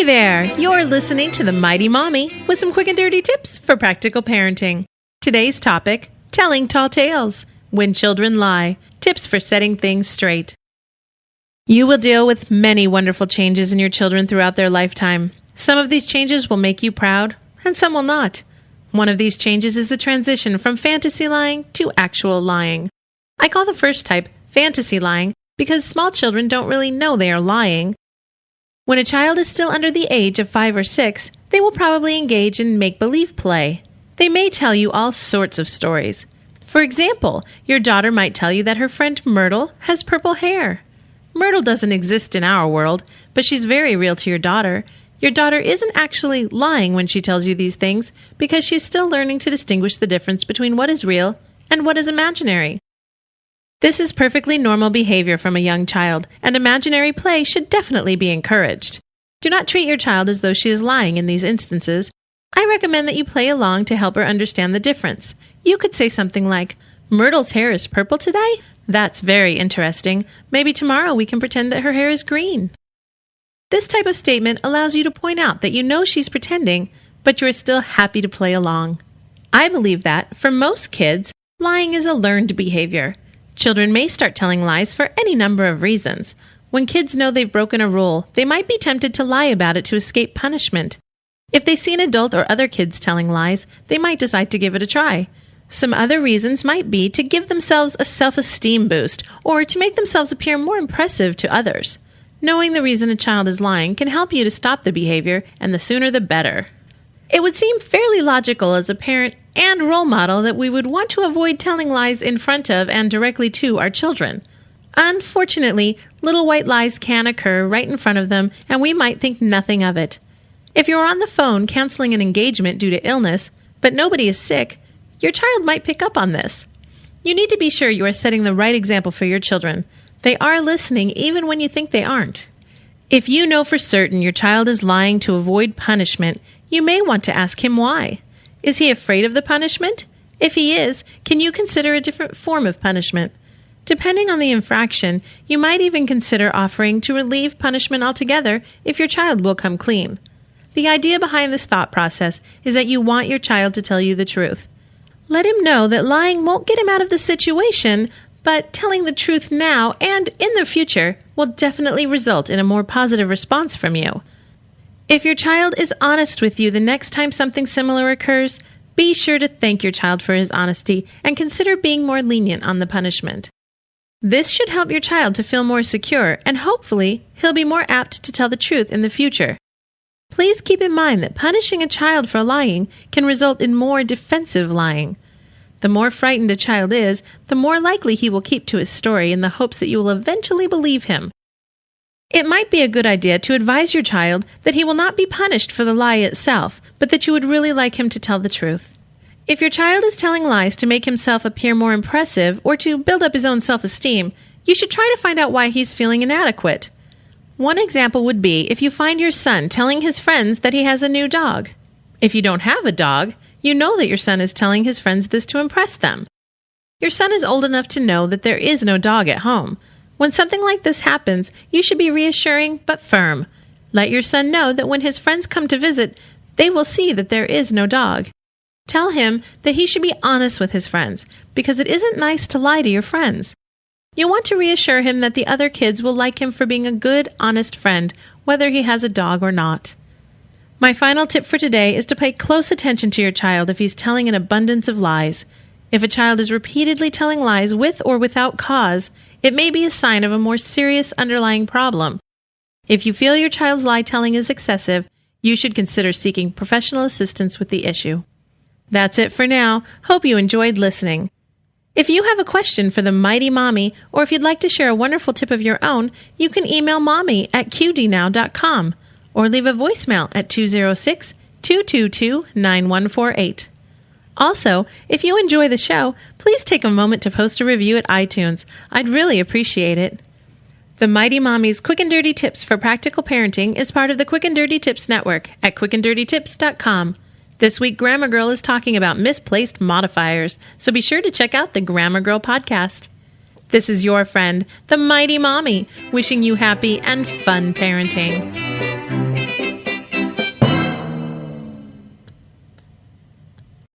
Hey there! You're listening to The Mighty Mommy with some quick and dirty tips for practical parenting. Today's topic, telling tall tales. When children lie, tips for setting things straight. You will deal with many wonderful changes in your children throughout their lifetime. Some of these changes will make you proud, and some will not. One of these changes is the transition from fantasy lying to actual lying. I call the first type fantasy lying because small children don't really know they are lying. When a child is still under the age of 5 or 6, they will probably engage in make-believe play. They may tell you all sorts of stories. For example, your daughter might tell you that her friend Myrtle has purple hair. Myrtle doesn't exist in our world, but she's very real to your daughter. Your daughter isn't actually lying when she tells you these things because she's still learning to distinguish the difference between what is real and what is imaginary. This is perfectly normal behavior from a young child, and imaginary play should definitely be encouraged. Do not treat your child as though she is lying in these instances. I recommend that you play along to help her understand the difference. You could say something like, "Myrtle's hair is purple today? That's very interesting. Maybe tomorrow we can pretend that her hair is green." This type of statement allows you to point out that you know she's pretending, but you are still happy to play along. I believe that, for most kids, lying is a learned behavior. Children may start telling lies for any number of reasons. When kids know they've broken a rule, they might be tempted to lie about it to escape punishment. If they see an adult or other kids telling lies, they might decide to give it a try. Some other reasons might be to give themselves a self-esteem boost or to make themselves appear more impressive to others. Knowing the reason a child is lying can help you to stop the behavior, and the sooner the better. It would seem fairly logical as a parent and role model that we would want to avoid telling lies in front of and directly to our children. Unfortunately, little white lies can occur right in front of them, and we might think nothing of it. If you're on the phone canceling an engagement due to illness, but nobody is sick, your child might pick up on this. You need to be sure you are setting the right example for your children. They are listening even when you think they aren't. If you know for certain your child is lying to avoid punishment, you may want to ask him why. Is he afraid of the punishment? If he is, can you consider a different form of punishment? Depending on the infraction, you might even consider offering to relieve punishment altogether if your child will come clean. The idea behind this thought process is that you want your child to tell you the truth. Let him know that lying won't get him out of the situation, but telling the truth now and in the future will definitely result in a more positive response from you. If your child is honest with you the next time something similar occurs, be sure to thank your child for his honesty and consider being more lenient on the punishment. This should help your child to feel more secure, and hopefully, he'll be more apt to tell the truth in the future. Please keep in mind that punishing a child for lying can result in more defensive lying. The more frightened a child is, the more likely he will keep to his story in the hopes that you will eventually believe him. It might be a good idea to advise your child that he will not be punished for the lie itself, but that you would really like him to tell the truth. If your child is telling lies to make himself appear more impressive or to build up his own self-esteem, you should try to find out why he's feeling inadequate. One example would be if you find your son telling his friends that he has a new dog. If you don't have a dog, you know that your son is telling his friends this to impress them. Your son is old enough to know that there is no dog at home. When something like this happens, you should be reassuring but firm. Let your son know that when his friends come to visit, they will see that there is no dog. Tell him that he should be honest with his friends, because it isn't nice to lie to your friends. You want to reassure him that the other kids will like him for being a good, honest friend, whether he has a dog or not. My final tip for today is to pay close attention to your child if he's telling an abundance of lies. If a child is repeatedly telling lies with or without cause, it may be a sign of a more serious underlying problem. If you feel your child's lie telling is excessive, you should consider seeking professional assistance with the issue. That's it for now. Hope you enjoyed listening. If you have a question for the Mighty Mommy, or if you'd like to share a wonderful tip of your own, you can email mommy@qdnow.com or leave a voicemail at 206-222-9148. Also, if you enjoy the show, please take a moment to post a review at iTunes. I'd really appreciate it. The Mighty Mommy's Quick and Dirty Tips for Practical Parenting is part of the Quick and Dirty Tips Network at quickanddirtytips.com. This week, Grammar Girl is talking about misplaced modifiers, so be sure to check out the Grammar Girl podcast. This is your friend, the Mighty Mommy, wishing you happy and fun parenting.